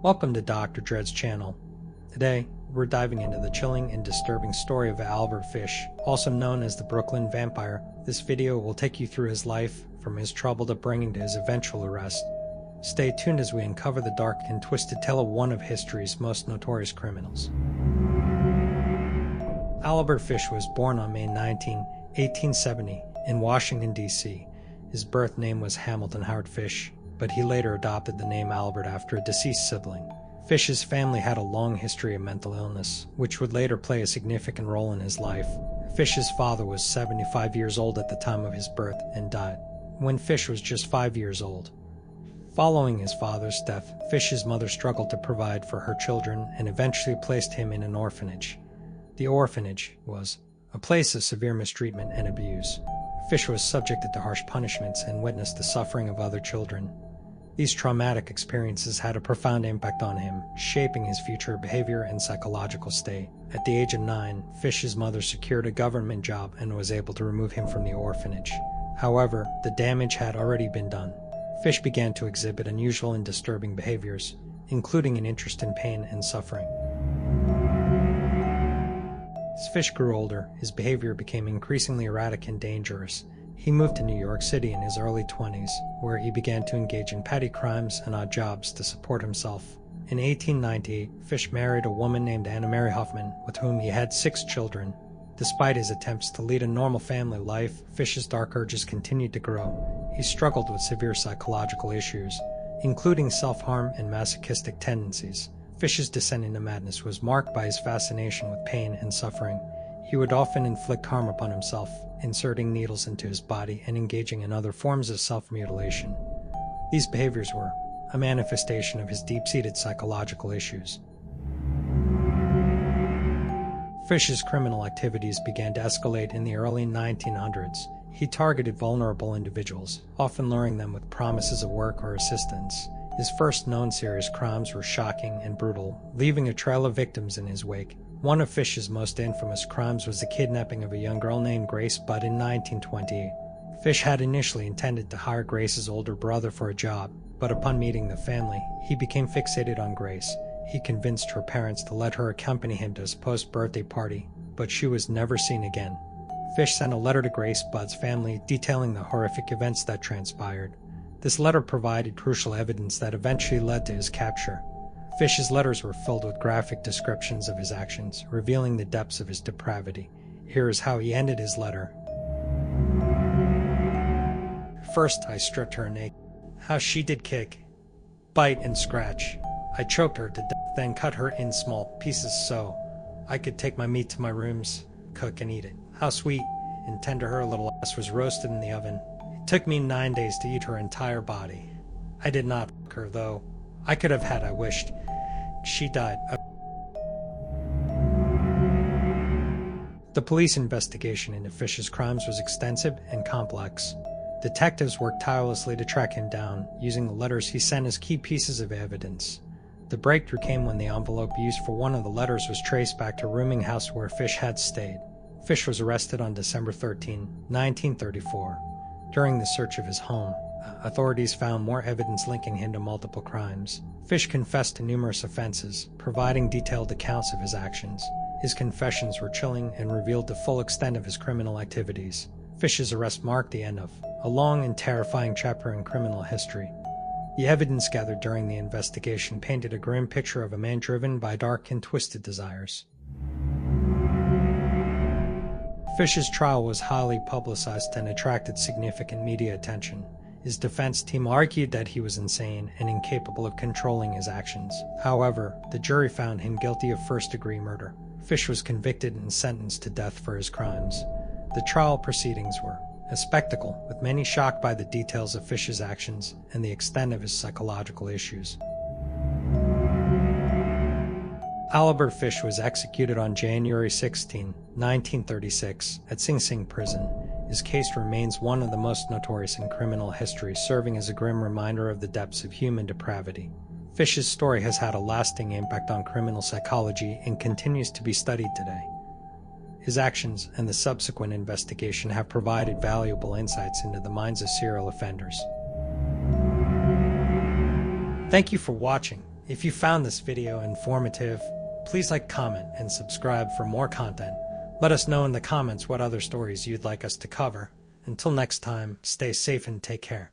Welcome to Dr. Dread's channel. Today, we're diving into the chilling and disturbing story of Albert Fish, also known as the Brooklyn Vampire. This video will take you through his life, from his troubled upbringing to his eventual arrest. Stay tuned as we uncover the dark and twisted tale of one of history's most notorious criminals. Albert Fish was born on May 19, 1870, in Washington, D.C. His birth name was Hamilton Howard Fish, but he later adopted the name Albert after a deceased sibling. Fish's family had a long history of mental illness, which would later play a significant role in his life. Fish's father was 75 years old at the time of his birth and died when Fish was just 5 years old. Following his father's death, Fish's mother struggled to provide for her children and eventually placed him in an orphanage. The orphanage was a place of severe mistreatment and abuse. Fish was subjected to harsh punishments and witnessed the suffering of other children. These traumatic experiences had a profound impact on him, shaping his future behavior and psychological state. At the age of 9, Fish's mother secured a government job and was able to remove him from the orphanage. However, the damage had already been done. Fish began to exhibit unusual and disturbing behaviors, including an interest in pain and suffering. As Fish grew older, his behavior became increasingly erratic and dangerous. He moved to New York City in his early 20s, where he began to engage in petty crimes and odd jobs to support himself. In 1898, Fish married a woman named Anna Mary Huffman, with whom he had 6 children. Despite his attempts to lead a normal family life, Fish's dark urges continued to grow. He struggled with severe psychological issues, including self-harm and masochistic tendencies. Fish's descent into madness was marked by his fascination with pain and suffering. He would often inflict harm upon himself, inserting needles into his body and engaging in other forms of self-mutilation. These behaviors were a manifestation of his deep-seated psychological issues. Fish's criminal activities began to escalate in the early 1900s. He targeted vulnerable individuals, often luring them with promises of work or assistance. His first known serious crimes were shocking and brutal, leaving a trail of victims in his wake. One of Fish's most infamous crimes was the kidnapping of a young girl named Grace Budd in 1928. Fish had initially intended to hire Grace's older brother for a job, but upon meeting the family, he became fixated on Grace. He convinced her parents to let her accompany him to his post-birthday party, but she was never seen again. Fish sent a letter to Grace Budd's family detailing the horrific events that transpired. This letter provided crucial evidence that eventually led to his capture. Fish's letters were filled with graphic descriptions of his actions, revealing the depths of his depravity. Here is how he ended his letter. First, I stripped her naked. How she did kick, bite, and scratch. I choked her to death, then cut her in small pieces so I could take my meat to my rooms, cook, and eat it. How sweet and tender her little ass was roasted in the oven. It took me 9 days to eat her entire body. I did not fuck her, though. I could have had I wished. She died. The police investigation into Fish's crimes was extensive and complex. Detectives worked tirelessly to track him down, using the letters he sent as key pieces of evidence. The breakthrough came when the envelope used for one of the letters was traced back to a rooming house where Fish had stayed. Fish was arrested on December 13, 1934. During the search of his home, authorities found more evidence linking him to multiple crimes. Fish confessed to numerous offenses, providing detailed accounts of his actions. His confessions were chilling and revealed the full extent of his criminal activities. Fish's arrest marked the end of a long and terrifying chapter in criminal history. The evidence gathered during the investigation painted a grim picture of a man driven by dark and twisted desires. Fish's trial was highly publicized and attracted significant media attention. His defense team argued that he was insane and incapable of controlling his actions. However, the jury found him guilty of first-degree murder. Fish was convicted and sentenced to death for his crimes. The trial proceedings were a spectacle, with many shocked by the details of Fish's actions and the extent of his psychological issues. Albert Fish was executed on January 16, 1936, at Sing Sing Prison. His case remains one of the most notorious in criminal history, serving as a grim reminder of the depths of human depravity. Fish's story has had a lasting impact on criminal psychology and continues to be studied today. His actions and the subsequent investigation have provided valuable insights into the minds of serial offenders. Thank you for watching. If you found this video informative, please like, comment, and subscribe for more content. Let us know in the comments what other stories you'd like us to cover. Until next time, stay safe and take care.